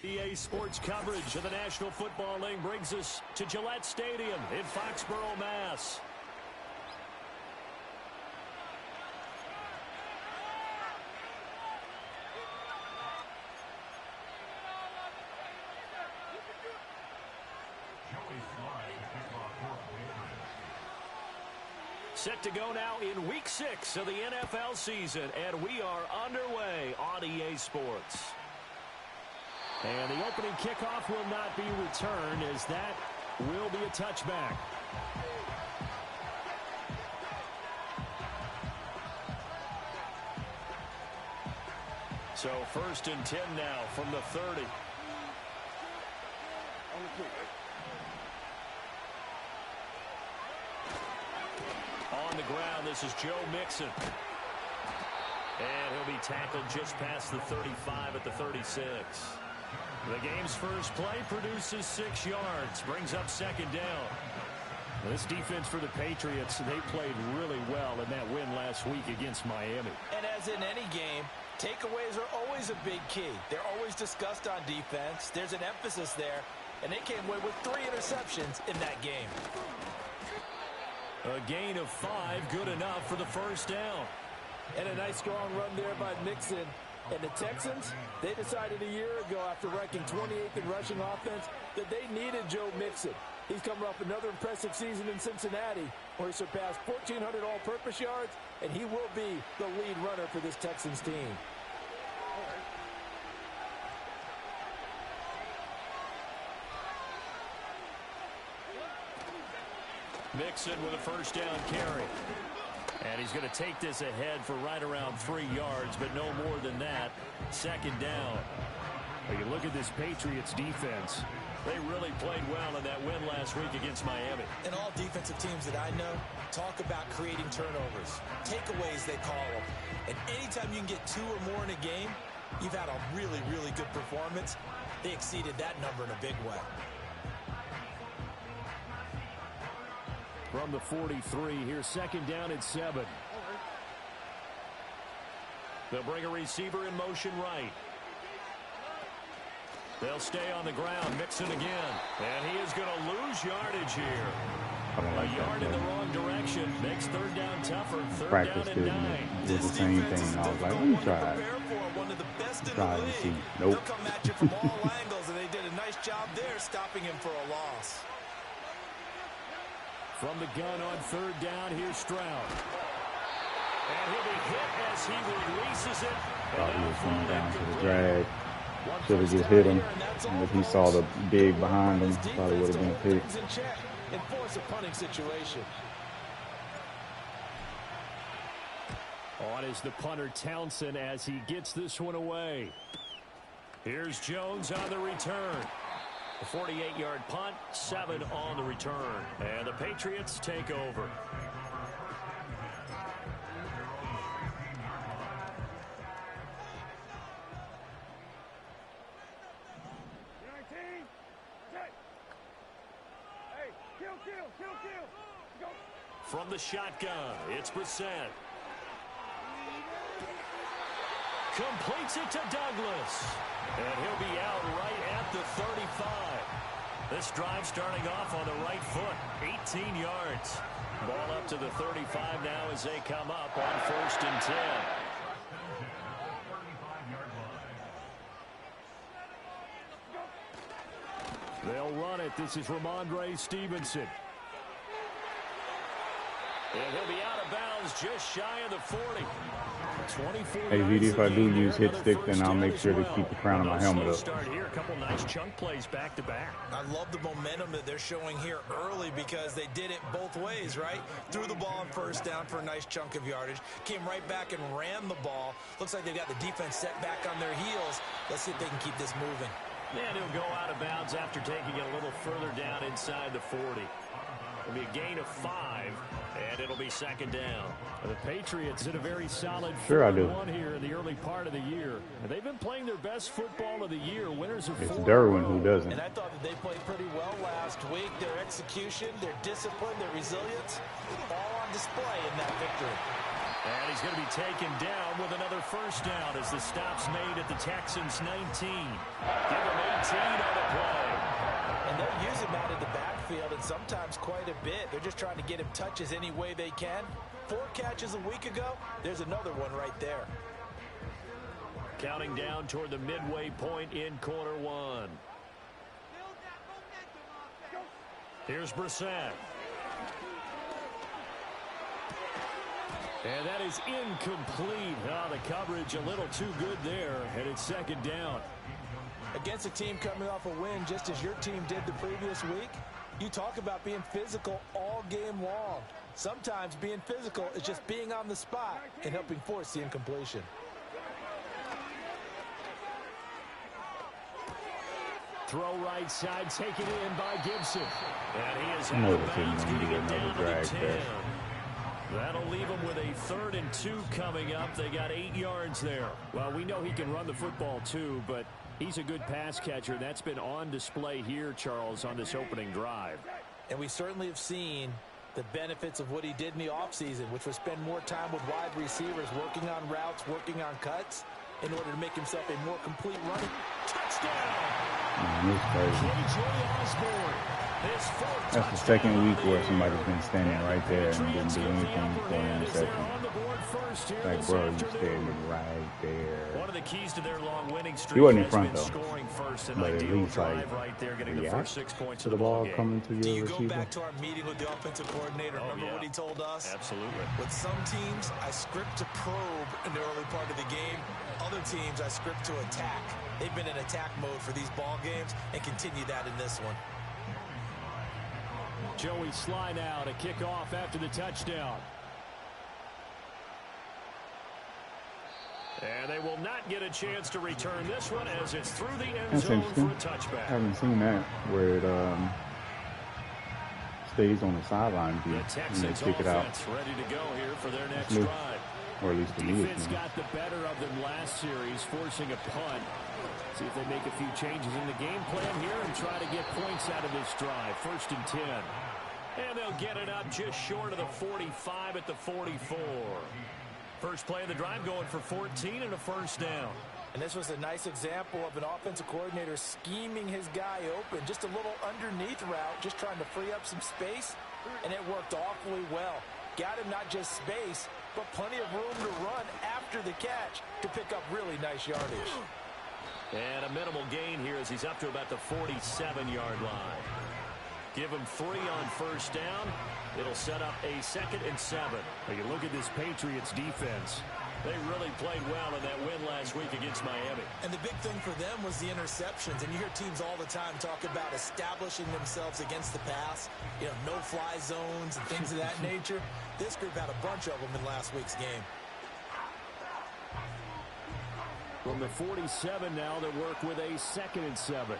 EA Sports coverage of the National Football League brings us to Gillette Stadium in Foxborough, Mass. Set to go now in Week 6 of the NFL season, and we are underway on EA Sports. And the opening kickoff will not be returned, as that will be a touchback. So 1st and 10 now from the 30. On the ground, this is Joe Mixon. And he'll be tackled just past the 35 at the 36. The game's first play produces 6 yards, brings up 2nd down. This defense for the Patriots, they played really well in that win last week against Miami. And as in any game, takeaways are always a big key. They're always discussed on defense. There's an emphasis there, and they came away with 3 interceptions in that game. A gain of 5, good enough for the 1st down. And a nice strong run there by Mixon. And the Texans, they decided a year ago after ranking 28th in rushing offense that they needed Joe Mixon. He's coming off another impressive season in Cincinnati where he surpassed 1,400 all-purpose yards, and he will be the lead runner for this Texans team. Mixon with a 1st down carry. And he's going to take this ahead for right around 3 yards, but no more than that. 2nd down. Well, you look at this Patriots defense. They really played well in that win last week against Miami. And all defensive teams that I know talk about creating turnovers. Takeaways, they call them. And anytime you can get 2 or more in a game, you've had a really, really good performance. They exceeded that number in a big way. From the 43, here's 2nd down and 7. They'll bring a receiver in motion right. They'll stay on the ground. Mixon again. And he is going to lose yardage here. A yard in the wrong direction. Makes 3rd down tougher. 3rd down and 9. Did the same thing. I was like, let me try it. Try to see. Nope. They'll come at you from all angles, and they did a nice job there stopping him for a loss. From the gun on 3rd down, here's Stroud. And he'll be hit as he releases it. Thought he was coming down to the drag. Should have just hit him. And if he saw the big behind him, probably would have been a pick. And force a punting situation. On is the punter Townsend as he gets this one away. Here's Jones on the return. A 48-yard punt, 7 on the return. And the Patriots take over. From the shotgun, it's Brissett. Completes it to Douglas. And he'll be out right at the 35. This drive starting off on the right foot. 18 yards. Ball up to the 35 now as they come up on 1st and 10. They'll run it. This is Ramondre Stevenson. And he'll be out of bounds just shy of the 40. Hey, VD, if I do use hit stick, then I'll make sure to keep the crown of my helmet up. Start here. A couple nice chunk plays back to back. I love the momentum that they're showing here early because they did it both ways, right? Threw the ball on 1st down for a nice chunk of yardage. Came right back and ran the ball. Looks like they've got the defense set back on their heels. Let's see if they can keep this moving. And he'll go out of bounds after taking it a little further down inside the 40. It'll be a gain of 5, and it'll be 2nd down. The Patriots did a very solid 4-1 here in the early part of the year. And they've been playing their best football of the year. Winners of 4. It's Derwin who doesn't. And I thought that they played pretty well last week. Their execution, their discipline, their resilience, all on display in that victory. And he's going to be taken down with another first down as the stop's made at the Texans' 19. Give him 18 on the play. And they're using that in the backfield and sometimes quite a bit. They're just trying to get him touches any way they can. 4 catches a week ago. There's another one right there. Counting down toward the midway point in quarter 1. Here's Brissett. And that is incomplete. The coverage a little too good there, and it's second down. Against a team coming off a win just as your team did the previous week, you talk about being physical all game long. Sometimes being physical is just being on the spot and helping force the incompletion. Throw right side, taken in by Gibson. And he is out of bounds, getting it down to the 10. That'll leave him with a 3rd and 2 coming up. They got 8 yards there. Well, we know he can run the football too, but he's a good pass catcher. That's been on display here, Charles, on this opening drive. And we certainly have seen the benefits of what he did in the offseason, which was spend more time with wide receivers, working on routes, working on cuts, in order to make himself a more complete running. Touchdown! Man, it's crazy. KJ Osborne, his 4th That's the second week where somebody's been standing right there and didn't do anything for an interception. Like, bro, you standing right there. One of the keys to their long winning streak He wasn't in has front, been though. scoring first, an But at ideal least, like, drive right there, getting the first 6 points to of the ball game. coming to Do your you go receiver. back to our meeting with the offensive coordinator? Remember what he told us? Absolutely. With some teams, I script to probe in the early part of the game. Other teams, I script to attack. They've been in attack mode for these ball games and continue that in this one. Joey Sly now to kick off after the touchdown. And they will not get a chance to return this one as it's through the end zone for a touchback. I haven't seen that where it stays on the sideline view and they kick it out. Ready to go here for their next drive. Or at least the defense got the better of them last series, forcing a punt. See if they make a few changes in the game plan here and try to get points out of this drive. 1st and 10. And they'll get it up just short of the 45 at the 44. First play of the drive going for 14 and a first down. And this was a nice example of an offensive coordinator scheming his guy open. Just a little underneath route, just trying to free up some space. And it worked awfully well. Got him not just space, but plenty of room to run after the catch to pick up really nice yardage. And a minimal gain here as he's up to about the 47-yard line. Give him 3 on first down. It'll set up a 2nd and 7. When you look at this Patriots defense, they really played well in that win last week against Miami. And the big thing for them was the interceptions. And you hear teams all the time talk about establishing themselves against the pass, you know, no-fly zones and things of that nature. This group had a bunch of them in last week's game. From the 47 now, they work with a 2nd and 7.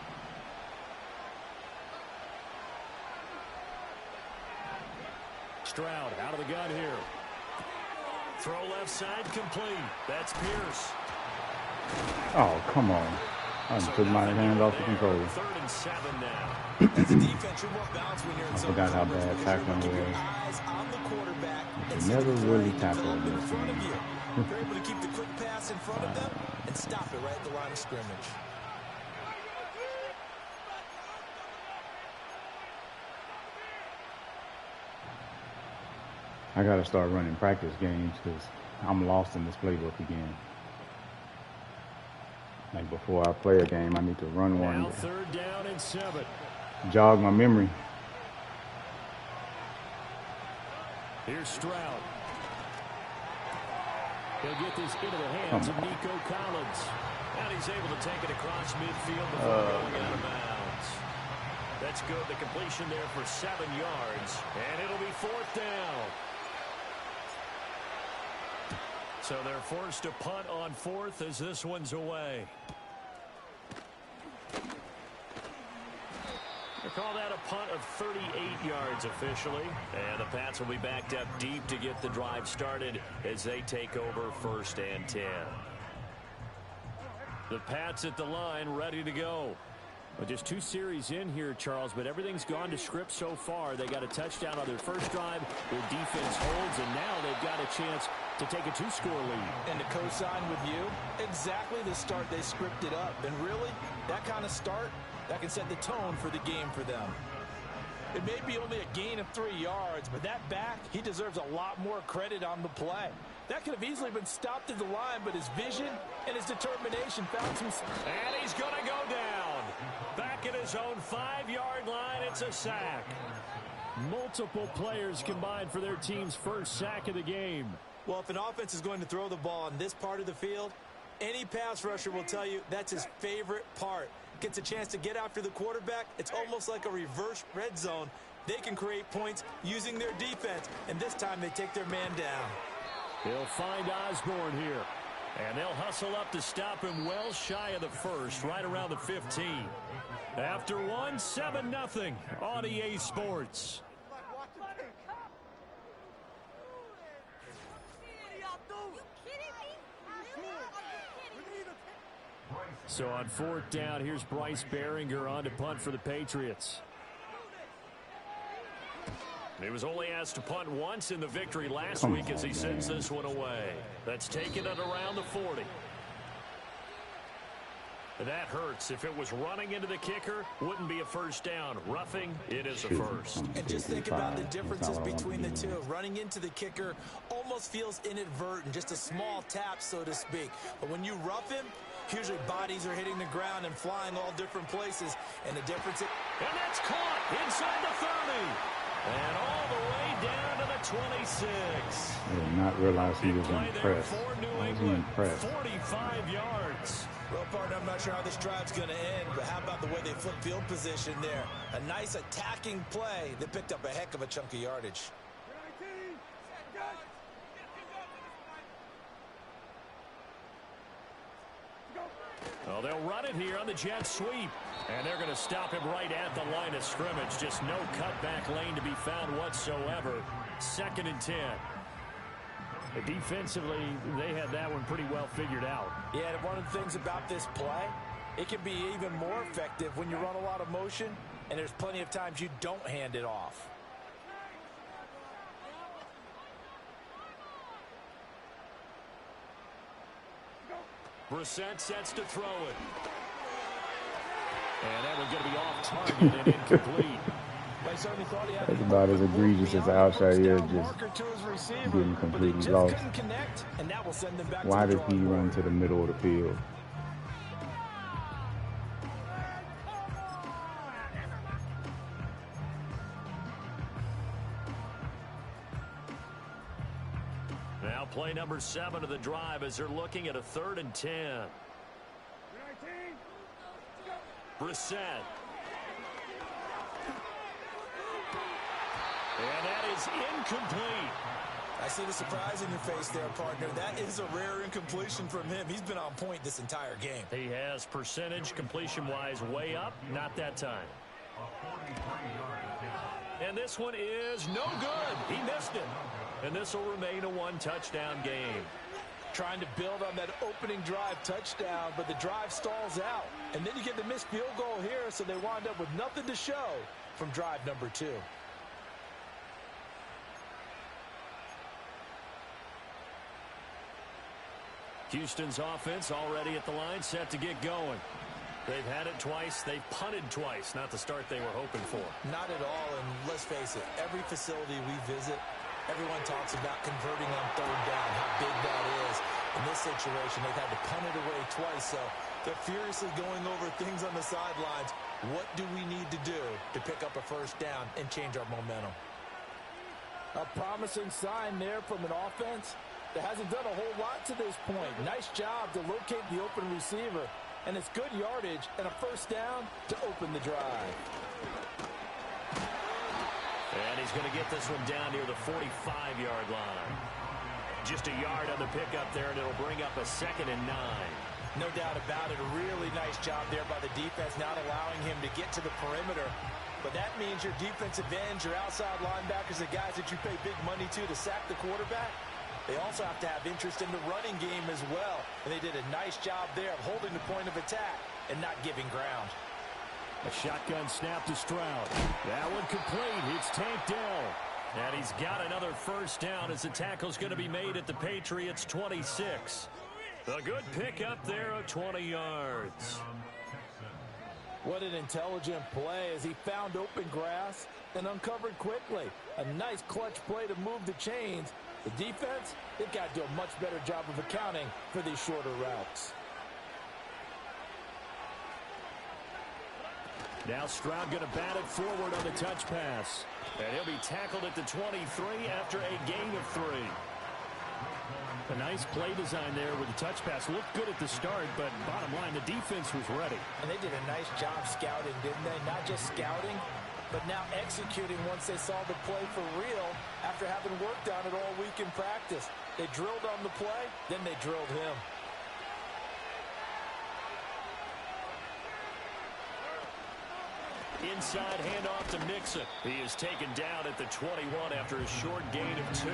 Stroud out of the gun here. Throw left side complete. That's Pierce. Oh, come on. I took my hand off the controller. 3rd and 7 now. As a defense, you're more balanced when you're in I zone forgot how coverage bad because tackling you're keeping was. eyes on the quarterback. You never really tackle in in this front of game. you. You're able to keep the quick pass in front of them and stop it right at the line of scrimmage. I got to start running practice games because I'm lost in this playbook again. Like before I play a game, I need to run one. Now 3rd down and 7. Jog my memory. Here's Stroud. He'll get this into the hands of Nico Collins. And he's able to take it across midfield before going out of bounds. That's good. The completion there for 7 yards. And it'll be 4th down. So they're forced to punt on 4th as this one's away. They call that a punt of 38 yards officially. And the Pats will be backed up deep to get the drive started as they take over 1st and 10. The Pats at the line ready to go. Well, just 2 series in here, Charles, but everything's gone to script so far. They got a touchdown on their first drive. Their defense holds, and now they've got a chance to take a 2-score lead. And to co-sign with you, exactly the start they scripted up. And really, that kind of start, that can set the tone for the game for them. It may be only a gain of 3 yards, but that back, he deserves a lot more credit on the play. That could have easily been stopped at the line, but his vision and his determination found some... And he's going to go down. Back at his own 5-yard line, it's a sack. Multiple players combined for their team's first sack of the game. Well, if an offense is going to throw the ball in this part of the field, any pass rusher will tell you that's his favorite part. Gets a chance to get after the quarterback. It's almost like a reverse red zone. They can create points using their defense, and this time they take their man down. He'll find Osborne here, and they'll hustle up to stop him well shy of the first, right around the 15. After one, 7-0 on EA Sports. So on 4th down, here's Bryce Behringer on to punt for the Patriots. He was only asked to punt once in the victory last week as he sends this one away. That's taken at around the 40. That hurts. If it was running into the kicker, wouldn't be a first down. Roughing, it is a first. And just think about the differences between the two. Running into the kicker almost feels inadvertent, just a small tap, so to speak. But when you rough him, usually bodies are hitting the ground and flying all different places. And the difference... And that's caught inside the 30. And all the way down to the 26. I did not realize he was impressed. I was impressed. 45 yards. Well, partner, I'm not sure how this drive's going to end, but how about the way they flip field position there? A nice attacking play that picked up a heck of a chunk of yardage. Well, they'll run it here on the jet sweep. And they're going to stop him right at the line of scrimmage. Just no cutback lane to be found whatsoever. 2nd and 10. Defensively, they had that one pretty well figured out. Yeah, and one of the things about this play, it can be even more effective when you run a lot of motion, and there's plenty of times you don't hand it off. Brissett sets to throw it. And that one's going to be off target and incomplete. That's about as egregious as the outside is, just getting completely lost. Why did he run to the middle of the field? Now play number 7 of the drive as they're looking at a 3rd and 10. Brissett. And that is incomplete. I see the surprise in your face there, partner. That is a rare incompletion from him. He's been on point this entire game. He has percentage completion-wise way up. Not that time. And this one is no good. He missed it. And this will remain a 1-touchdown game. Trying to build on that opening drive touchdown, but the drive stalls out. And then you get the missed field goal here, so they wind up with nothing to show from drive number 2. Houston's offense already at the line, set to get going. They've had it twice. They've punted twice. Not the start they were hoping for. Not at all, and let's face it, every facility we visit, everyone talks about converting on 3rd down, how big that is. In this situation, they've had to punt it away twice, so they're furiously going over things on the sidelines. What do we need to do to pick up a 1st down and change our momentum? A promising sign there from an offense that hasn't done a whole lot to this point. Nice job to locate the open receiver, and it's good yardage and a 1st down to open the drive. And he's going to get this one down near the 45-yard line. Just a yard on the pickup there, and it'll bring up a 2nd and 9. No doubt about it. A really nice job there by the defense, not allowing him to get to the perimeter. But that means your defensive ends, your outside linebackers, the guys that you pay big money to sack the quarterback, they also have to have interest in the running game as well. And they did a nice job there of holding the point of attack and not giving ground. A shotgun snap to Stroud. That one complete. It's Tank Dell. And he's got another first down as the tackle's going to be made at the Patriots' 26. A good pickup there of 20 yards. What an intelligent play as he found open grass and uncovered quickly. A nice clutch play to move the chains. The defense, they've got to do a much better job of accounting for these shorter routes. Now Stroud going to bat it forward on the touch pass. And he'll be tackled at the 23 after a gain of 3. A nice play design there with the touch pass. Looked good at the start, but bottom line, the defense was ready. And they did a nice job scouting, didn't they? Not just scouting, but now executing once they saw the play for real after having worked on it all week in practice. They drilled on the play, then they drilled him. Inside handoff to Mixon. He is taken down at the 21 after a short gain of 2.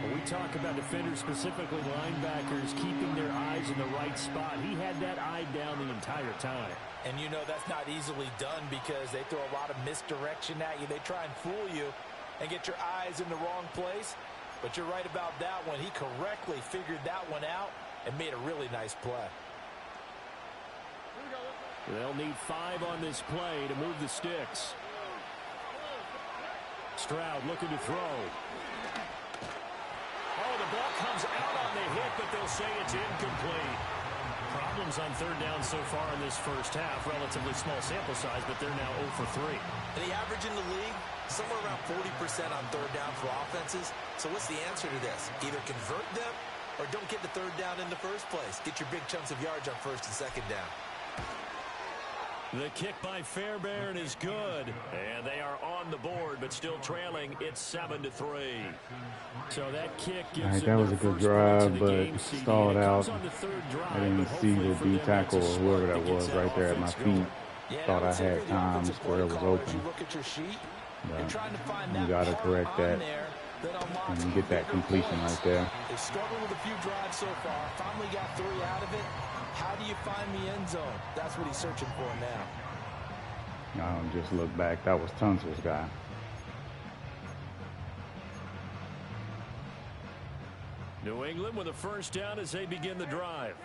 When we talk about defenders, specifically linebackers, keeping their eyes in the right spot, he had that eye down the entire time. And you know that's not easily done because they throw a lot of misdirection at you. They try and fool you and get your eyes in the wrong place. But you're right about that one. He correctly figured that one out and made a really nice play. They'll need 5 on this play to move the sticks. Stroud looking to throw. Oh, the ball comes out on the hit, but they'll say it's incomplete. Problems on third down so far in this first half. Relatively small sample size, but they're now 0 for 3. And the average in the league, somewhere around 40% on third down for offenses. So what's the answer to this? Either convert them or don't get the third down in the first place. Get your big chunks of yards on first and second down. The kick by Fairbairn is good, and they are on the board, but still trailing. It's 7-3. So that kick gives All right, that was a good drive, but stalled out. I didn't see the D tackle or whoever that was right there at my feet. Thought I had time, the square was open. But you got to correct that and you get that completion right there. They struggled with a few drives so far. Finally got 3 out of it. How do you find the end zone? That's what he's searching for now. I don't just look back. That was Tunsil's guy. New England with a first down as they begin the drive.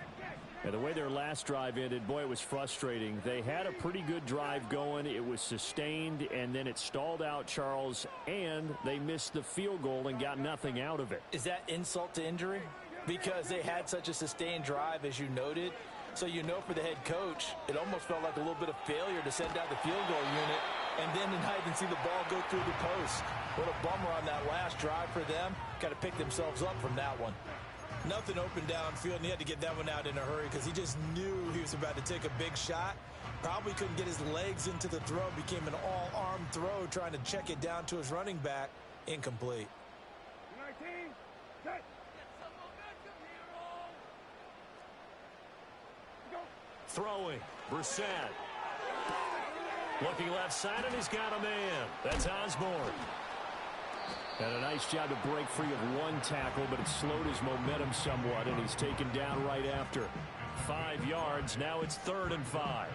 And the way their last drive ended, boy, it was frustrating. They had a pretty good drive going. It was sustained, and then it stalled out, Charles, and they missed the field goal and got nothing out of it. Is that insult to injury? Because they had such a sustained drive, as you noted. So you know for the head coach, it almost felt like a little bit of failure to send out the field goal unit and then tonight and see the ball go through the post. What a bummer on that last drive for them. Got to pick themselves up from that one. Nothing open downfield, and he had to get that one out in a hurry because he just knew he was about to take a big shot. Probably couldn't get his legs into the throw. Became an all-arm throw trying to check it down to his running back. Incomplete. Throwing, Brissett. Looking left side, and he's got a man. That's Osborne. Had a nice job to break free of one tackle, but it slowed his momentum somewhat, and he's taken down right after. 5 yards. Now it's 3rd and 5.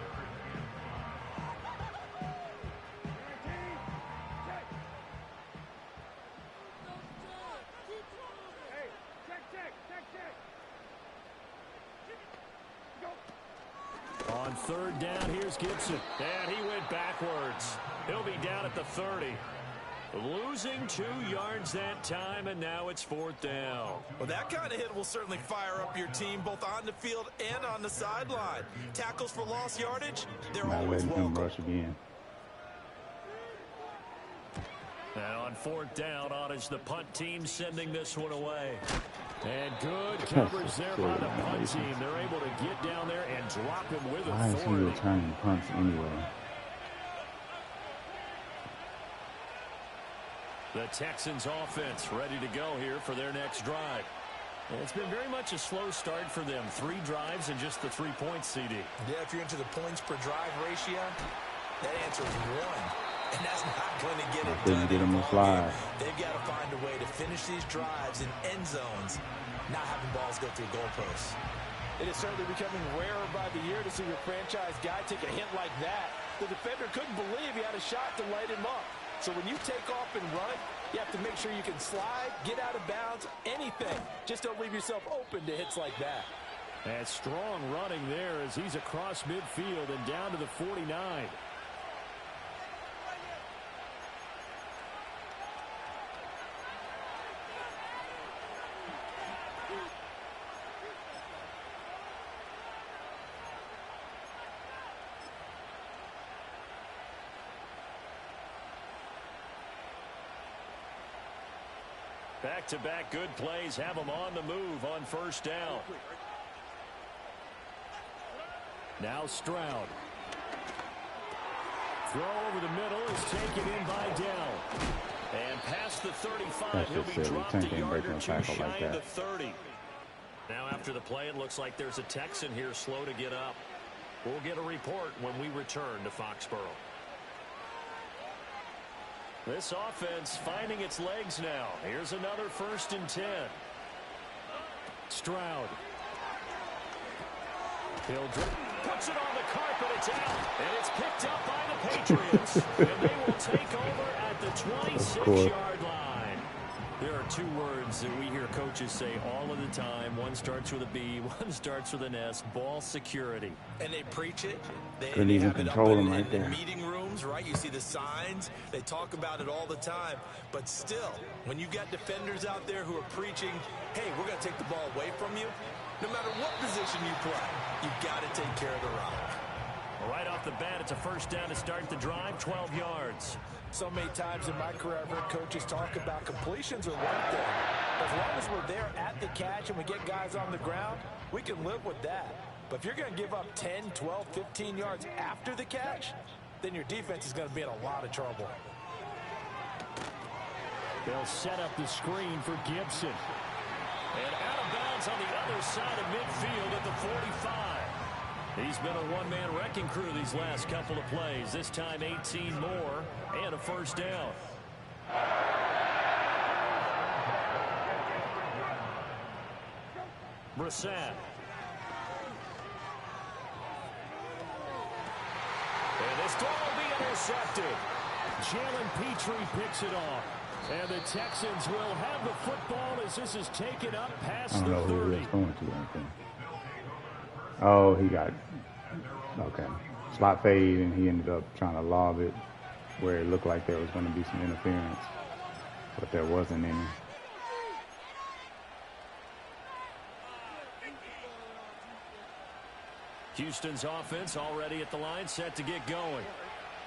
On 3rd down, here's Gibson. And he went backwards. He'll be down at the 30. Losing 2 yards that time, and now it's 4th down. Well, that kind of hit will certainly fire up your team, both on the field and on the sideline. Tackles for lost yardage, they're always welcome. Rush again. And on 4th down, on is the punt team sending this one away. And good coverage there by the punt team. They're able to get down there and drop him with authority. Why is he returning punts anyway? The Texans offense ready to go here for their next drive. And it's been very much a slow start for them. 3 drives and just the 3-point CD. Yeah, if you're into the points per drive ratio, that answer is 1. And that's not going to get it done. Get him a slide. They've got to find a way to finish these drives in end zones, not having balls go through goalposts. It is certainly becoming rarer by the year to see your franchise guy take a hit like that. The defender couldn't believe he had a shot to light him up. So when you take off and run, you have to make sure you can slide, get out of bounds, anything. Just don't leave yourself open to hits like that. And strong running there as he's across midfield and down to the 49. Back-to-back good plays have them on the move on first down. Now Stroud. Throw over the middle is taken in by Dell. And past the 35, he'll be dropped a yard or two shy of the 30. Now after the play, it looks like there's a Texan here slow to get up. We'll get a report when we return to Foxborough. This offense finding its legs now. Here's another 1st and 10. Stroud. He'll puts it on the carpet. It's out. And it's picked up by the Patriots. And they will take over at the 26-yard line. There are 2 words that we hear coaches say all of the time. One starts with a B, one starts with an S. Ball security. And they preach it. They even have it control up them in right there. meeting rooms, right? You see the signs. They talk about it all the time. But still, when you got defenders out there who are preaching, hey, we're going to take the ball away from you, no matter what position you play, you've got to take care of the rock. Right off the bat, it's a 1st down to start the drive, 12 yards. So many times in my career, I've heard coaches talk about completions are one thing. As long as we're there at the catch and we get guys on the ground, we can live with that. But if you're going to give up 10, 12, 15 yards after the catch, then your defense is going to be in a lot of trouble. They'll set up the screen for Gibson. And out of bounds on the other side of midfield at the 45. He's been a one-man wrecking crew these last couple of plays. This time 18 more and a 1st down. Brissett. And this ball will be intercepted. Jalen Petrie picks it off. And the Texans will have the football as this is taken up past the 30. I don't know who he was going to, I think. Oh, he got, okay. Slot fade, and he ended up trying to lob it where it looked like there was going to be some interference, but there wasn't any. Houston's offense already at the line, set to get going.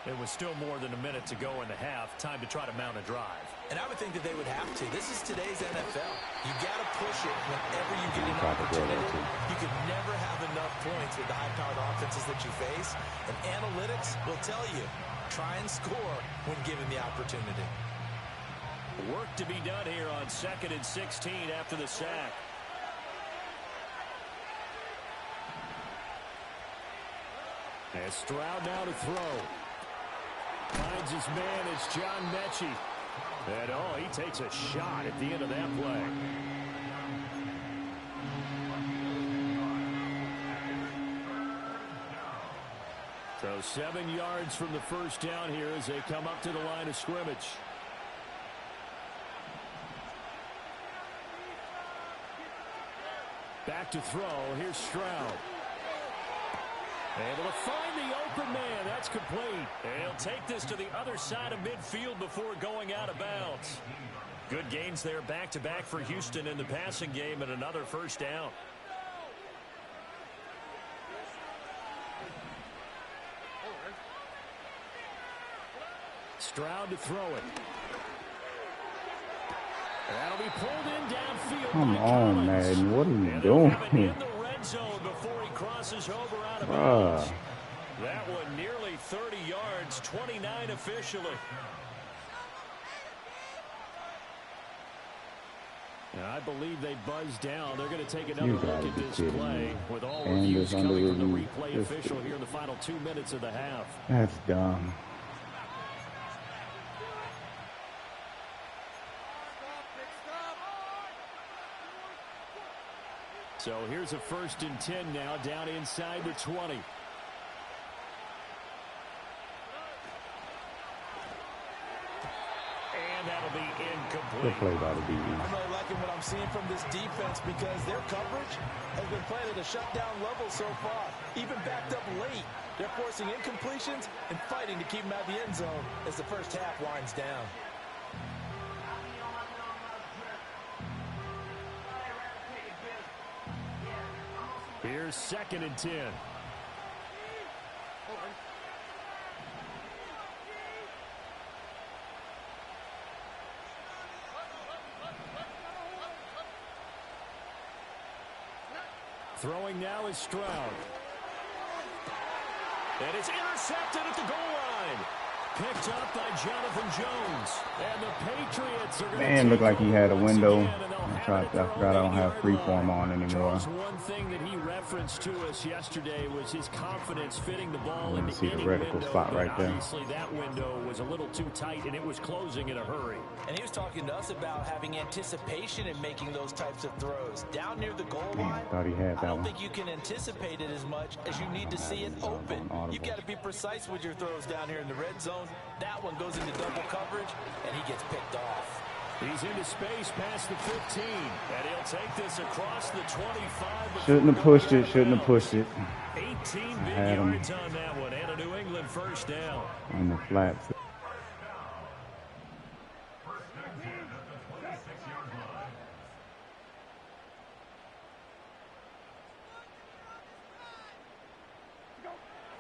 It was still more than a minute to go in the half. Time to try to mount a drive. And I would think that they would have to. This is today's NFL. You got to push it whenever you get an opportunity. You can never have enough points with the high-powered offenses that you face. And analytics will tell you, try and score when given the opportunity. Work to be done here on 2nd and 16 after the sack. And Stroud now to throw. Finds his man, it's John Mechie. And, oh, he takes a shot at the end of that play. So 7 yards from the 1st down here as they come up to the line of scrimmage. Back to throw. Here's Stroud. Able to find the open man. That's complete. He'll take this to the other side of midfield before going out of bounds. Good gains there back-to-back for Houston in the passing game and another 1st down. Stroud to throw it. That'll be pulled in downfield. Come on, Madden. What are you doing? Zone before he crosses over out of bounds. That one nearly 30 yards, 29 officially. And I believe they buzzed down. They're going to take another look at this play with all reviews coming from the replay official here in the final 2 minutes of the half. That's dumb. So here's a 1st and 10 now, down inside the 20. that'll be incomplete. Good play by the DB. I'm really liking what I'm seeing from this defense because their coverage has been playing at a shutdown level so far. Even backed up late, they're forcing incompletions and fighting to keep them out of the end zone as the first half winds down. Here's 2nd and 10. Throwing now is Stroud. And it's intercepted at the goal line. Picked up by Jonathan Jones. And the Patriots are going to Man, looked like he had a window. I forgot I don't have freeform on anymore. One thing that he referenced to us yesterday was his confidence fitting the ball You can into see the any reticle window, spot right but there. obviously that window was a little too tight and it was closing in a hurry. And he was talking to us about having anticipation in making those types of throws. Down near the goal Man, line, thought he had I that don't one. think you can anticipate it as much as you need to see it open. You've got to be precise with your throws down here in the red zone. That one goes into double coverage, and he gets picked off. He's into space past the 15. And he'll take this across the 25. Shouldn't have pushed it. Shouldn't have pushed it. 18 big had him. yards on that one. And a New England first down. On the flats.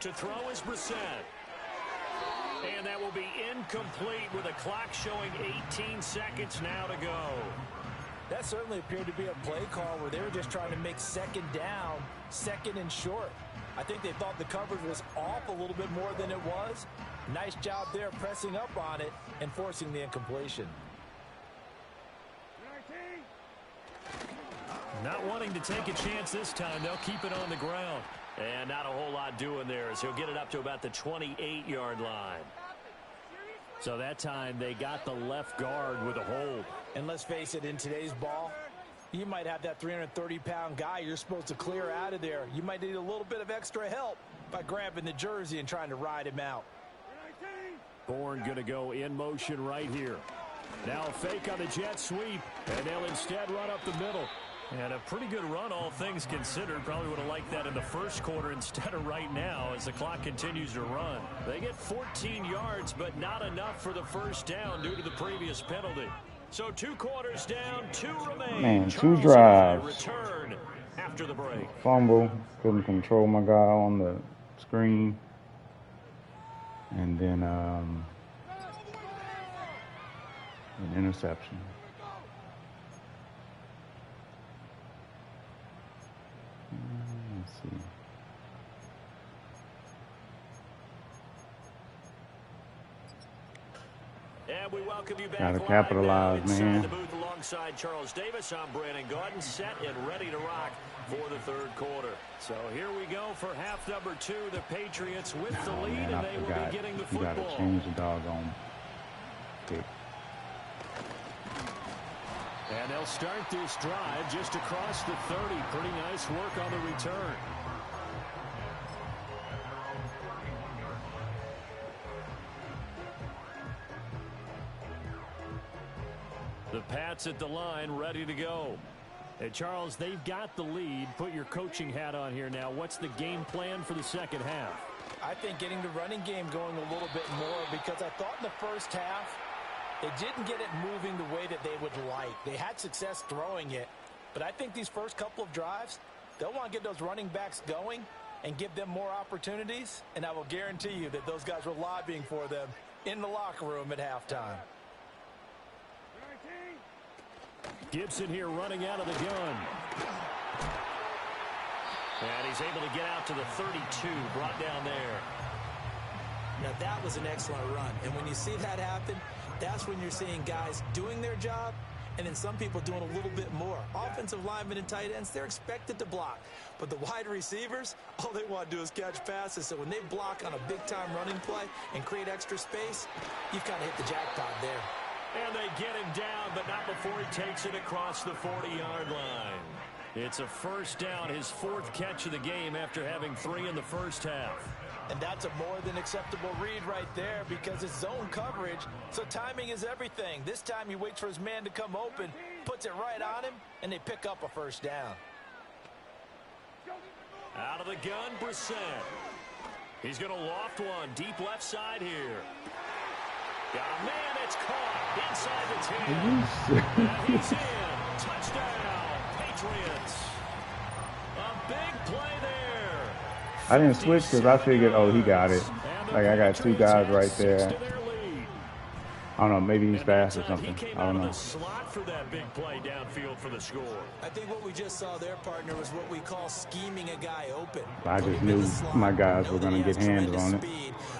To throw is Brissett. And that will be incomplete with a clock showing 18 seconds now to go. That certainly appeared to be a play call where they were just trying to make second down, second and short. I think they thought the coverage was off a little bit more than it was. Nice job there pressing up on it and forcing the incompletion. Not wanting to take a chance this time. They'll keep it on the ground. And not a whole lot doing there as he'll get it up to about the 28-yard line. So that time they got the left guard with a hold. And let's face it, in today's ball, you might have that 330-pound guy you're supposed to clear out of there. You might need a little bit of extra help by grabbing the jersey and trying to ride him out. Bourne going to go in motion right here. Now a fake on the jet sweep, and they'll instead run up the middle. And a pretty good run, all things considered. Probably would have liked that in the first quarter instead of right now as the clock continues to run. They get 14 yards, but not enough for the first down due to the previous penalty. So 2 quarters down, 2 remain. Man, 2 Charles drives. return after the break. Fumble. Couldn't control my guy on the screen. And then an interception. Let's see. And we welcome you back. Gotta live capitalize, now inside man. the booth alongside Charles Davis. I'm Brandon Gordon, set and ready to rock for the third quarter. So here we go for half number 2. The Patriots with the lead, Man, and I they will forgot. be getting the You football. gotta change the doggone pick. And they'll start this drive just across the 30. Pretty nice work on the return. The Pats at the line, ready to go. And Charles, they've got the lead. Put your coaching hat on here now. What's the game plan for the second half? I think getting the running game going a little bit more because I thought in the first half they didn't get it moving the way that they would like. They had success throwing it, but I think these first couple of drives, they'll want to get those running backs going and give them more opportunities, and I will guarantee you that those guys were lobbying for them in the locker room at halftime. Gibson here running out of the gun. And he's able to get out to the 32, brought down there. Now, that was an excellent run. And when you see that happen, that's when you're seeing guys doing their job and then some people doing a little bit more. Offensive linemen and tight ends, they're expected to block. But the wide receivers, all they want to do is catch passes. So when they block on a big-time running play and create extra space, you've kind of hit the jackpot there. And they get him down, but not before he takes it across the 40-yard line. It's a first down, his 4th catch of the game after having 3 in the first half. And that's a more than acceptable read right there because it's zone coverage, so timing is everything. This time he waits for his man to come open, puts it right on him, and they pick up a first down. Out of the gun, Brissett. He's going to loft one deep left side here. Got a man, it's caught inside the 10. And he's in. Touchdown, Patriots. A big play there. I didn't switch because I figured, oh, he got it. Like, I got two guys right there. I don't know, maybe he's fast or something. I don't know. Slot for that big play downfield for the score. I think what we just saw there, partner, was what we call scheming a guy open. I just knew my guys were going to get hands on it.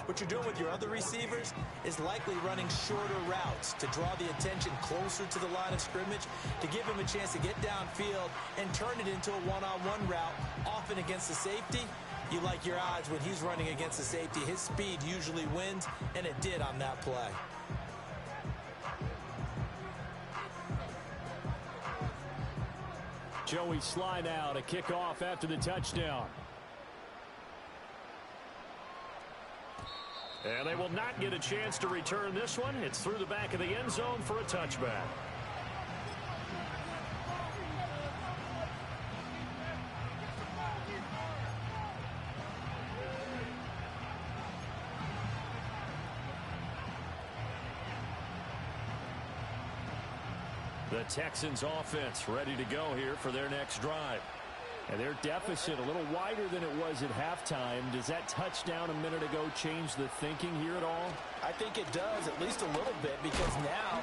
What you're doing with your other receivers is likely running shorter routes to draw the attention closer to the line of scrimmage, to give him a chance to get downfield and turn it into a one-on-one route, often against the safety. You like your odds when he's running against the safety. His speed usually wins, and it did on that play. Joey slide out, a kickoff after the touchdown. And they will not get a chance to return this one. It's through the back of the end zone for a touchback. The Texans offense ready to go here for their next drive. And their deficit a little wider than it was at halftime. Does that touchdown a minute ago change the thinking here at all? I think it does, at least a little bit, because now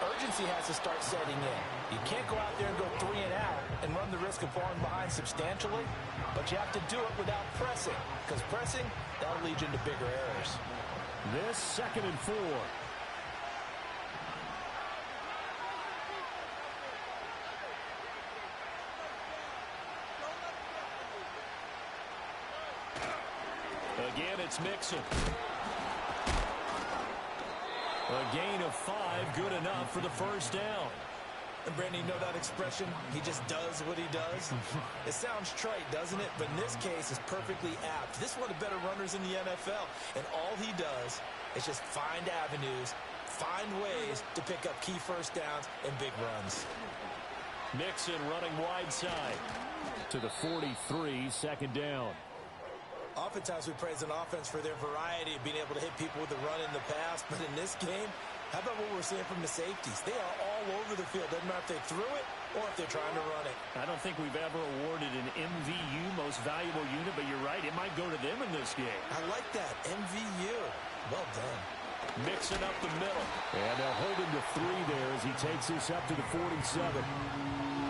urgency has to start setting in. You can't go out there and go 3 and out and run the risk of falling behind substantially, but you have to do it without pressing, because pressing, that'll lead you into bigger errors. This 2nd and 4. Again, it's Mixon. A gain of 5, good enough for the first down. And Brandon, you know that expression? He just does what he does. It sounds trite, doesn't it? But in this case, it's perfectly apt. This is one of the better runners in the NFL. And all he does is just find avenues, find ways to pick up key first downs and big runs. Mixon running wide side. To the 43, 2nd down. Oftentimes we praise an offense for their variety of being able to hit people with the run in the past. But in this game, how about what we're seeing from the safeties? They are all over the field. Doesn't matter if they threw it or if they're trying to run it. I don't think we've ever awarded an MVU, most valuable unit, but you're right. It might go to them in this game. I like that. MVU. Well done. Mixing up the middle. And they'll hold him to 3 there as he takes this up to the 47.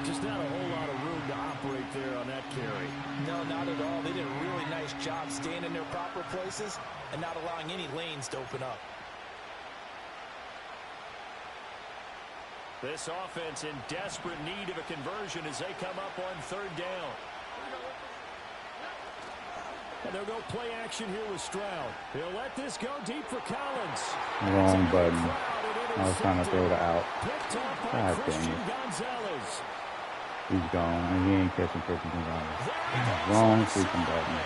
Just not a whole lot of room to operate there on that carry. No, not at all. They did a really nice job staying in their proper places and not allowing any lanes to open up. This offense in desperate need of a conversion as they come up on 3rd down. And they'll go play action here with Stroud. He'll let this go deep for Collins. Wrong button. I was trying to throw it out. God dang it. Gonzalez. He's gone, and he ain't catching Christian Gonzalez. Wrong freaking button.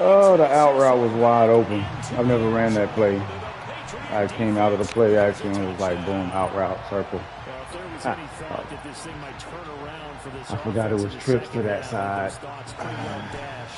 Oh, the out route was wide open. I've never ran that play. I came out of the play action and it was like, boom, out route, circle. I forgot it was trips to that side.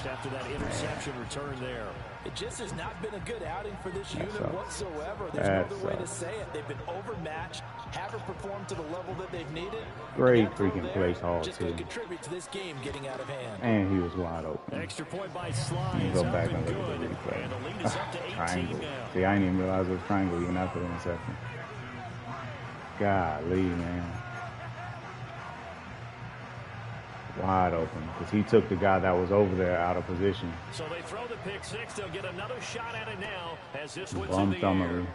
After that interception return there. It just has not been a good outing for this unit whatsoever. There's no other way to say it. They've been overmatched, haven't performed to the level that they've needed. Great freaking place haul, just too. Contribute to this game getting out of hand. And he was wide open. Extra point by Sly. Go back and look at the replay. And the lead is up to 18 triangle. now. See, I didn't even realize it was triangle even after the interception. Golly, man. Wide open because he took the guy that was over there out of position. So they throw the pick 6. They'll get another shot at it now as this one's in the air.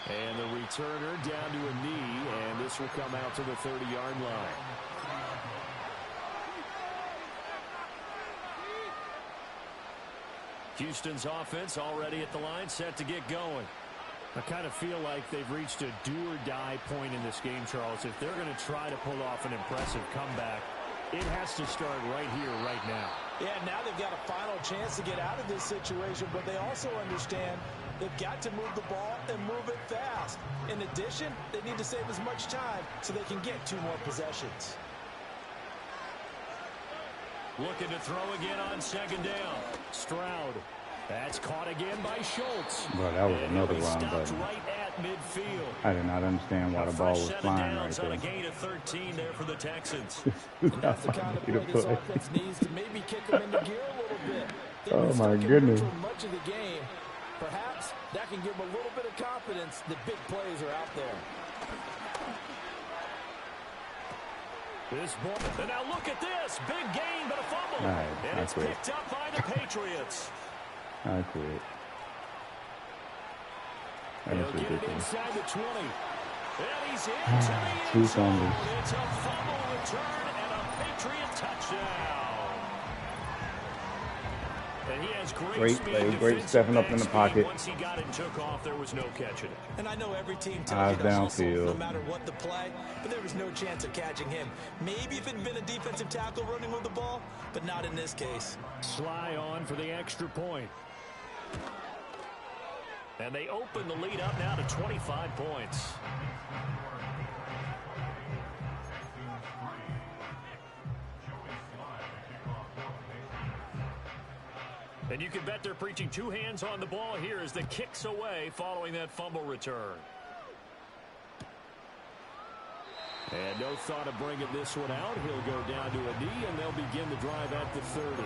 And the returner down to a knee, and this will come out to the 30-yard line. Houston's offense already at the line, set to get going. I kind of feel like they've reached a do-or-die point in this game, Charles. If they're going to try to pull off an impressive comeback, It has to start right here, right now. Yeah, now they've got a final chance to get out of this situation, but they also understand they've got to move the ball and move it fast. In addition, they need to save as much time so they can get 2 more possessions. Looking to throw again on 2nd down. Stroud. That's caught again by Schultz. Bro, that was another wrong button. Right at midfield. I did not understand why the ball was flying right there. On a gain of 13 there for the Texans. And that's the kind of play this offense needs to maybe kick them into gear a little bit. Oh, my goodness. For much of the game, perhaps that can give them a little bit of confidence that big plays are out there. This ball. And now look at this. Big gain, but a fumble. Right, and it's picked up by the Patriots. I quit. That's ridiculous. Inside the 20. And he's into the 2 fumbles. It's a fumble return and a Patriot touchdown. And he has great speed, great stepping up in the pocket. Once he got it and took off, there was no catching it. And I know every team tells you to hustle no downfield. matter what the play, but there was no chance of catching him. Maybe if it had been a defensive tackle running with the ball, but not in this case. Sly on for the extra point. And they open the lead up now to 25 points. And you can bet they're preaching 2 hands on the ball here as the kick's away following that fumble return. And no thought of bringing this one out. He'll go down to a knee, and they'll begin the drive at the 30.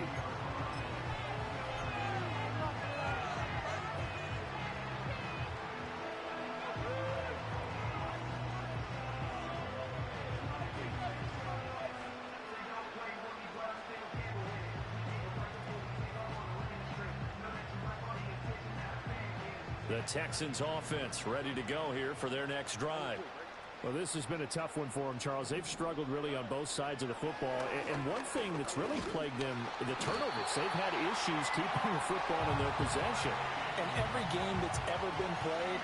The Texans offense ready to go here for their next drive. Well, this has been a tough one for them, Charles. They've struggled really on both sides of the football. And one thing that's really plagued them, the turnovers. They've had issues keeping the football in their possession. In every game that's ever been played,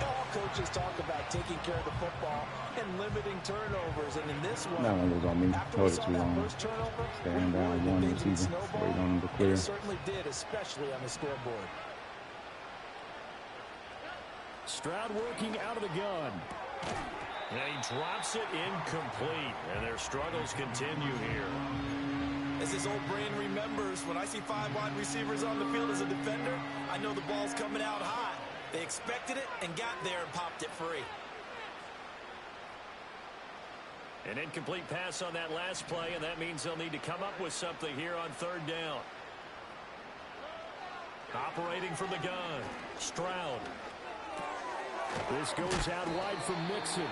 all coaches talk about taking care of the football and limiting turnovers. And in this one, That one was on me. after Told we it saw too that long. first turnover, Stand down we one knew things would receiver. snowball, Wait on him to and clear. it certainly did, especially on the scoreboard. Stroud working out of the gun. And he drops it incomplete. And their struggles continue here. As his old brain remembers, when I see 5 wide receivers on the field as a defender, I know the ball's coming out hot. They expected it and got there and popped it free. An incomplete pass on that last play, and that means they'll need to come up with something here on 3rd down. Operating from the gun, Stroud. This goes out wide from Mixon.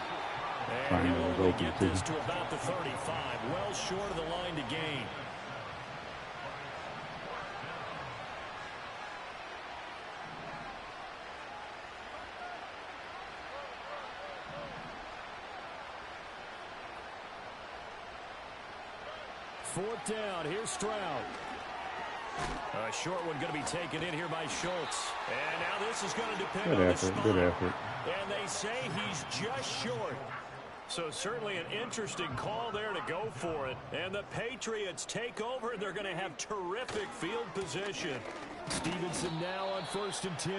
And he'll only get this to about the 35, well short of the line to gain. Fourth down. Here's Stroud. A short one going to be taken in here by Schultz. And now this is going to depend Good on effort, the spot. good effort. And they say he's just short. So certainly an interesting call there to go for it. And the Patriots take over, and they're going to have terrific field position. Stevenson now on 1st and 10.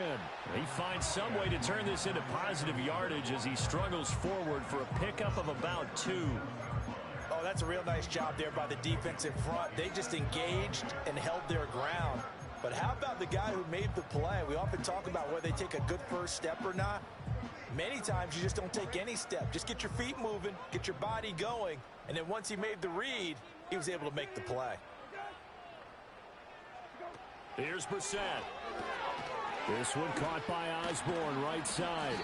He finds some way to turn this into positive yardage as he struggles forward for a pickup of about 2. Oh, that's a real nice job there by the defense in front. They just engaged and held their ground. But how about the guy who made the play? We often talk about whether they take a good first step or not. Many times you just don't take any step. Just get your feet moving, get your body going, and then once he made the read, he was able to make the play. Here's Brissett. This one caught by Osborne, right side.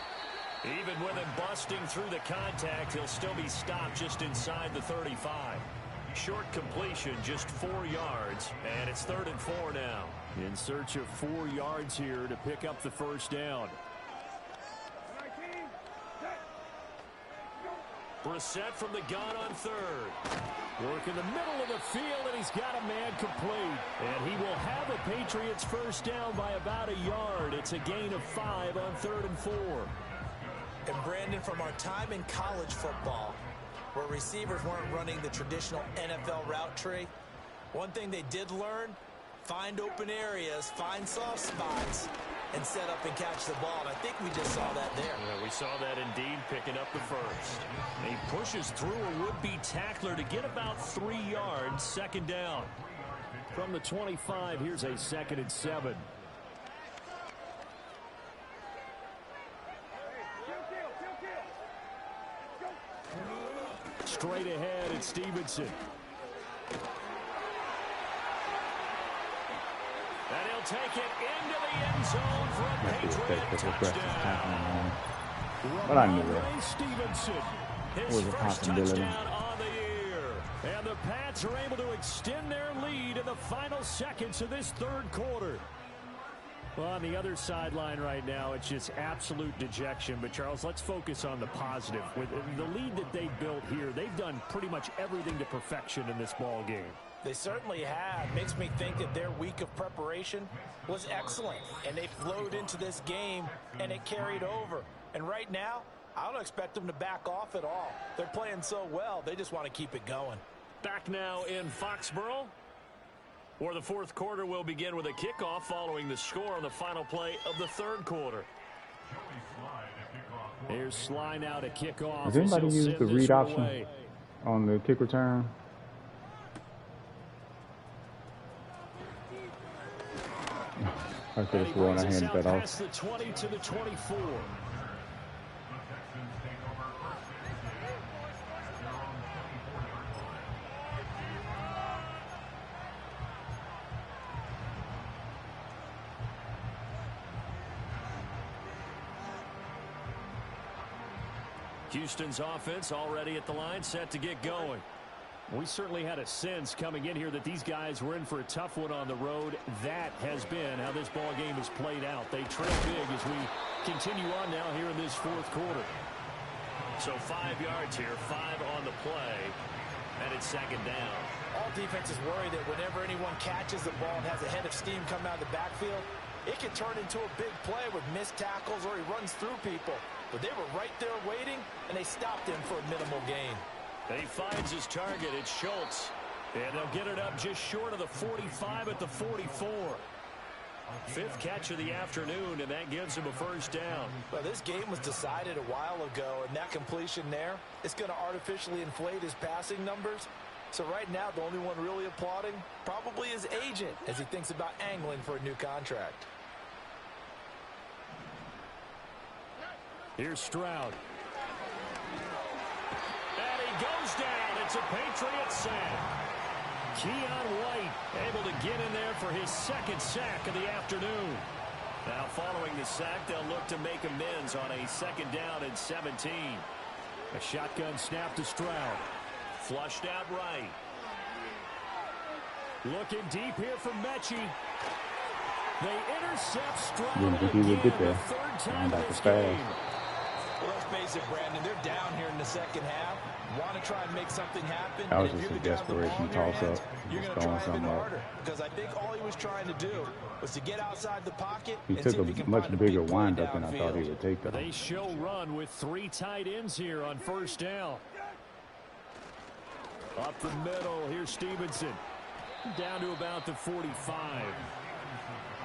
Even with him busting through the contact, he'll still be stopped just inside the 35. Short completion, just 4 yards, and it's 3rd and 4 now. In search of 4 yards here to pick up the first down. Brissett from the gun on 3rd. Work in the middle of the field, and he's got a man complete. And he will have a Patriots first down by about a yard. It's a gain of 5 on 3rd and 4. And Brandon, from our time in college football, where receivers weren't running the traditional NFL route tree. One thing they did learn, find open areas, find soft spots, and set up and catch the ball. And I think we just saw that there. Yeah, we saw that indeed, picking up the first. He pushes through a would-be tackler to get about 3 yards, second down. From the 25, here's a 2nd and 7. Straight ahead, it's Stevenson. And he'll take it into the end zone for a Patriot touchdown. But I knew that. Stevenson, his Was a first possibility. touchdown on the year. And the Pats are able to extend their lead in the final seconds of this 3rd quarter. Well, on the other sideline right now, it's just absolute dejection. But, Charles, let's focus on the positive. With the lead that they built here, they've done pretty much everything to perfection in this ball game. They certainly have. Makes me think that their week of preparation was excellent. And they flowed into this game, and it carried over. And right now, I don't expect them to back off at all. They're playing so well, they just want to keep it going. Back now in Foxborough, where the 4th quarter will begin with a kickoff following the score on the final play of the 3rd quarter. Here's Sly now to kick off. Has anybody used the read option on the kick return? I could have sworn I handed that off. Past the 20 to the 24. Houston's offense already at the line, set to get going. We certainly had a sense coming in here that these guys were in for a tough one on the road. That has been how this ball game has played out. They trail big as we continue on now here in this 4th quarter. So 5 yards here, 5 on the play, and it's 2nd down. All defenses worry that whenever anyone catches the ball and has a head of steam coming out of the backfield, it can turn into a big play with missed tackles or he runs through people. But they were right there waiting, and they stopped him for a minimal gain. He finds his target. It's Schultz. And they'll get it up just short of the 45 at the 44. 5th catch of the afternoon, and that gives him a first down. Well, this game was decided a while ago, and that completion there is going to artificially inflate his passing numbers. So right now, the only one really applauding probably his agent as he thinks about angling for a new contract. Here's Stroud. And he goes down. It's a Patriot sack. Keon White able to get in there for his 2nd sack of the afternoon. Now following the sack, they'll look to make amends on a 2nd down and 17. A shotgun snap to Stroud. Flushed out right. Looking deep here for Mechie. They intercept Stroud. Didn't think he would get there. The 3rd time And back this to fast. game. Well, let's face it, Brandon, they're down here in the 2nd half. Want to try and make something happen. That was And if just you're a the guy with the ball desperation in your toss-up. hands, You're Just going to try throwing even something up. harder. Because I think all he was trying to do was to get outside the pocket. He and took see if he a can much find a bigger big play windup than I thought he downfield. would take, though. They show run with 3 tight ends here on 1st down. Up the middle, here's Stevenson. Down to about the 45.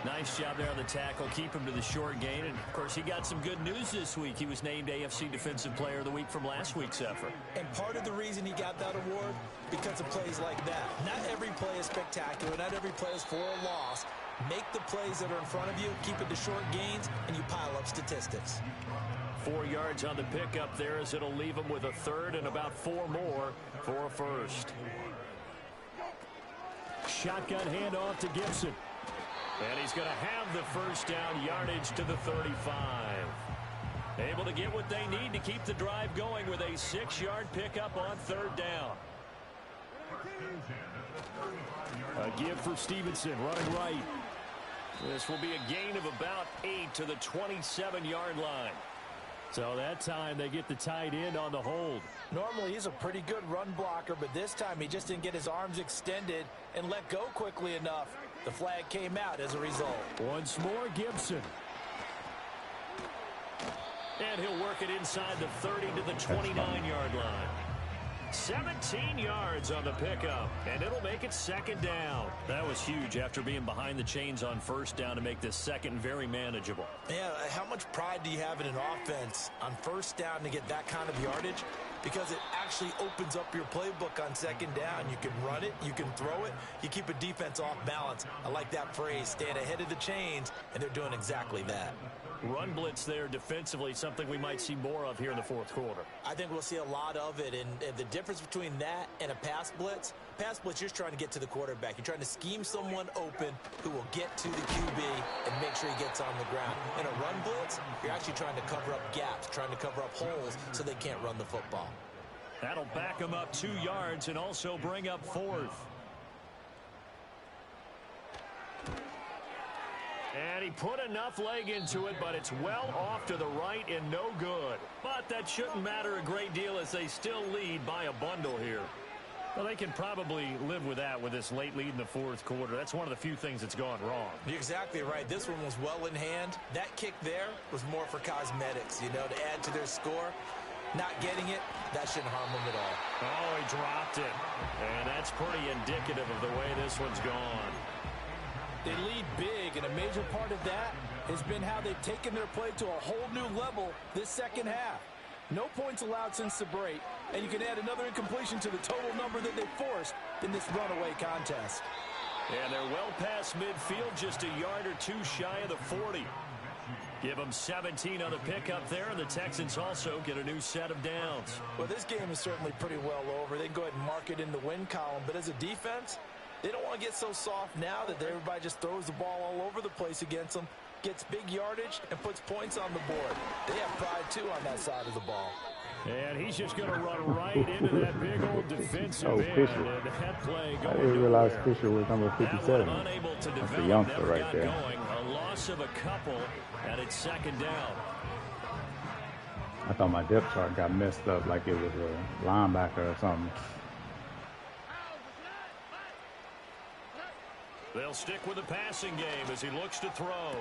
Nice job there on the tackle. Keep him to the short gain. And, of course, he got some good news this week. He was named AFC Defensive Player of the Week from last week's effort. And part of the reason he got that award, because of plays like that. Not every play is spectacular. Not every play is for a loss. Make the plays that are in front of you, keep it to short gains, and you pile up statistics. 4 yards on the pickup there as it'll leave him with a 3rd and about 4 more for a 1st. Shotgun handoff to Gibson. And he's going to have the first down, yardage to the 35. Able to get what they need to keep the drive going with a 6-yard pickup on 3rd down. A give for Stevenson, running right. This will be a gain of about 8 to the 27-yard line. So that time they get the tight end on the hold. Normally he's a pretty good run blocker, but this time he just didn't get his arms extended and let go quickly enough. The flag came out as a result. Once more, Gibson. And he'll work it inside the 30 to the 29-yard line. 17 yards on the pickup, and it'll make it second down. That was huge after being behind the chains on first down to make this second very manageable. Yeah, how much pride do you have in an offense on first down to get that kind of yardage? Because it actually opens up your playbook on second down. You can run it, you can throw it, you keep a defense off balance. I like that phrase, staying ahead of the chains, and they're doing exactly that. Run blitz there defensively, something we might see more of here in the fourth quarter. I think we'll see a lot of it, and the difference between that and a pass blitz, you're just trying to get to the quarterback. You're trying to scheme someone open who will get to the QB and make sure he gets on the ground. In a run blitz, you're actually trying to cover up gaps, trying to cover up holes so they can't run the football. That'll back him up 2 yards and also bring up fourth. And he put enough leg into it, but it's well off to the right and no good. But that shouldn't matter a great deal as they still lead by a bundle here. Well, they can probably live with that with this late lead in the fourth quarter. That's one of the few things that's gone wrong. You're exactly right. This one was well in hand. That kick there was more for cosmetics, to add to their score. Not getting it, that shouldn't harm them at all. Oh, he dropped it. And that's pretty indicative of the way this one's gone. They lead big, and a major part of that has been how they've taken their play to a whole new level this second half. No points allowed since the break, and you can add another incompletion to the total number that they forced in this runaway contest. And they're well past midfield, just a yard or two shy of the 40. Give them 17 on the pickup there, and the Texans also get a new set of downs. Well, this game is certainly pretty well over. They can go ahead and mark it in the win column, but as a defense, they don't want to get so soft now that everybody just throws the ball all over the place against them, gets big yardage, and puts points on the board. They have pride, too, on that side of the ball. And he's just going to run right into that big old defensive end. Fisher. And that play I didn't realize nowhere. Fisher was number 57. That's a youngster right there. Going. A loss of a couple, and it's second down. I thought my depth chart got messed up like it was a linebacker or something. They'll stick with the passing game as he looks to throw.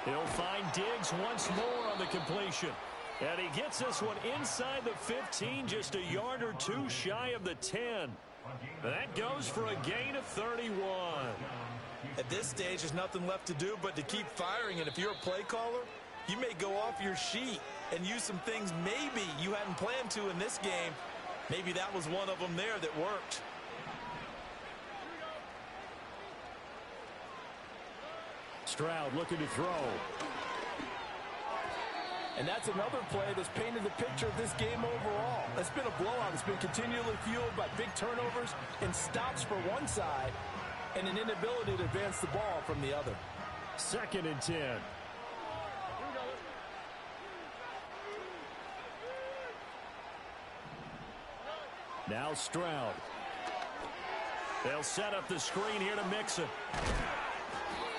He'll find Diggs once more on the completion. And he gets this one inside the 15, just a yard or two shy of the 10. That goes for a gain of 31. At this stage, there's nothing left to do but to keep firing. And if you're a play caller, you may go off your sheet and use some things maybe you hadn't planned to in this game. Maybe that was one of them there that worked. Stroud looking to throw. And that's another play that's painted the picture of this game overall. It's been a blowout. It's been continually fueled by big turnovers and stops for one side and an inability to advance the ball from the other. 2nd and 10. Now Stroud. They'll set up the screen here to Mixon.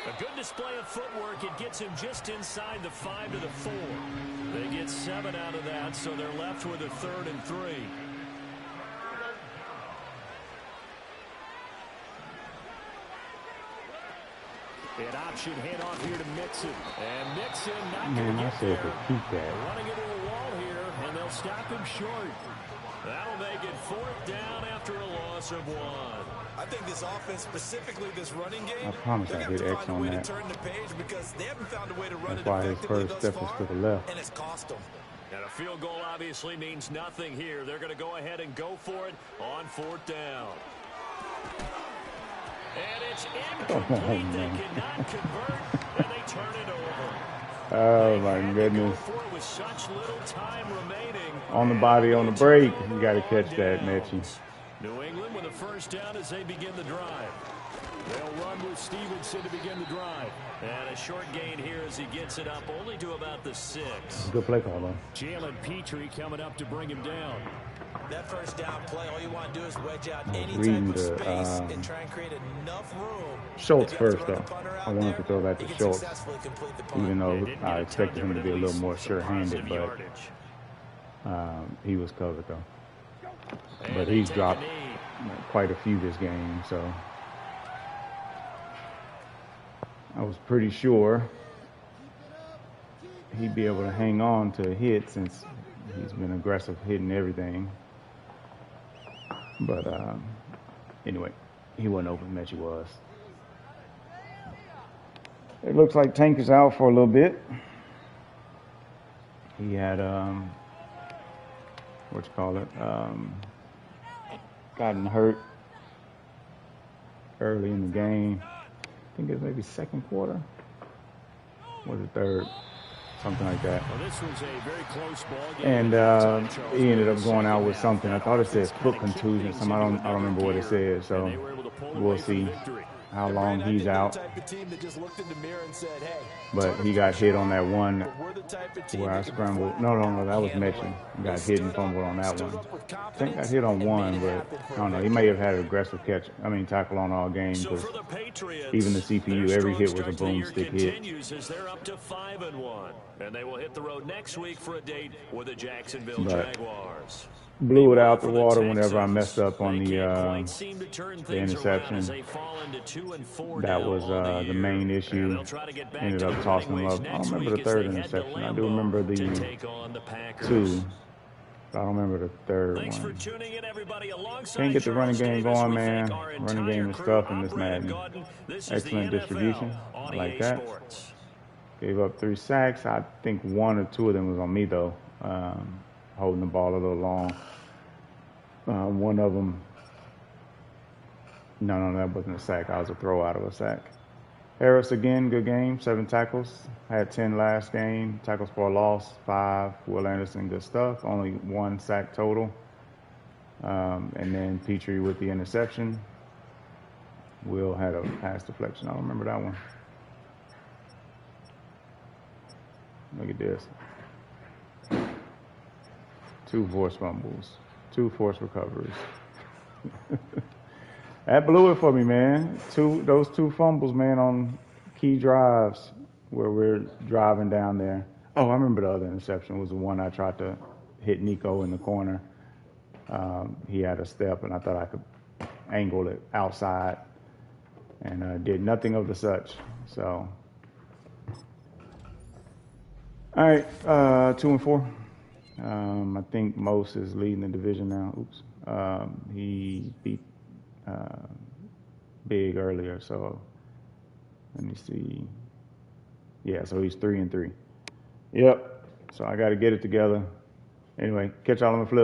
A good display of footwork. It gets him just inside the 5 to the 4. They get 7 out of that, so they're left with a 3rd and 3. An option handoff here to Mixon. And Mixon not going to get there. Keep that. Running into the wall here, and they'll stop him short. That'll make it 4th down after a loss of 1. I think this offense, specifically this running game, I promise I did X on that. to turn the page because they haven't found a way to run That's it why his effectively first thus step is far, to the left. and it's cost them. And a field goal obviously means nothing here. They're going to go ahead and go for it on 4th down. And it's incomplete. They cannot convert, and they turn it over. Oh, my goodness. With such little time remaining. On the body, on the break. You got to catch that, Mitchie. New England with a first down as they begin the drive. They'll run with Stevenson to begin the drive. And a short gain here as he gets it up only to about the 6. Good play call, though. Jalen Petrie coming up to bring him down. That first down play, all you want to do is wedge out any type of space and try and create enough room. Schultz first, though. I wanted to throw that to Schultz, even though I expected him to be a little more sure-handed, but he was covered, though. But he's dropped quite a few this game, so I was pretty sure he'd be able to hang on to a hit since he's been aggressive hitting everything. But anyway, he wasn't open. Mitchie was. It looks like Tank is out for a little bit. He had gotten hurt early in the game. I think it was maybe second quarter. Was it third? Something like that. Well, this was a very close ball game. And he ended up going out with something. I thought it said foot contusion. I don't remember what it said. So we'll see how long he's out. But he got hit on that one where I scrambled. No, that was Mitchell. He got hit and fumbled on that one. I think got hit on one, but I don't know. He may have had an aggressive tackle on all game. Because even the CPU, every hit was a boomstick hit. And they will hit the road next week for a date with the Jacksonville Jaguars. Blew it out the water whenever I messed up on the interception. That was the main issue. Ended up tossing them up. I don't remember the third interception. I do remember the two. I don't remember the third one. Can't get the running game going, man. Running game is tough in this Madden. Excellent distribution. I like that. Gave up 3 sacks. I think 1 or 2 of them was on me, though. Holding the ball a little long. One of them, no, that wasn't a sack. I was a throw out of a sack. Harris, again, good game. 7 tackles. Had 10 last game. Tackles for a loss, 5. Will Anderson, good stuff. Only 1 sack total. And then Petrie with the interception. Will had a pass deflection. I don't remember that one. Look at this. 2 forced fumbles. 2 forced recoveries. That blew it for me, man. Those 2 fumbles, man, on key drives where we're driving down there. Oh, I remember the other interception was the one I tried to hit Nico in the corner. He had a step, and I thought I could angle it outside, and did nothing of the such. So, all right, 2-4. I think Mose is leading the division now. Oops. He beat Big earlier, so let me see. Yeah, so he's 3-3. Yep. So I got to get it together. Anyway, catch y'all on the flip.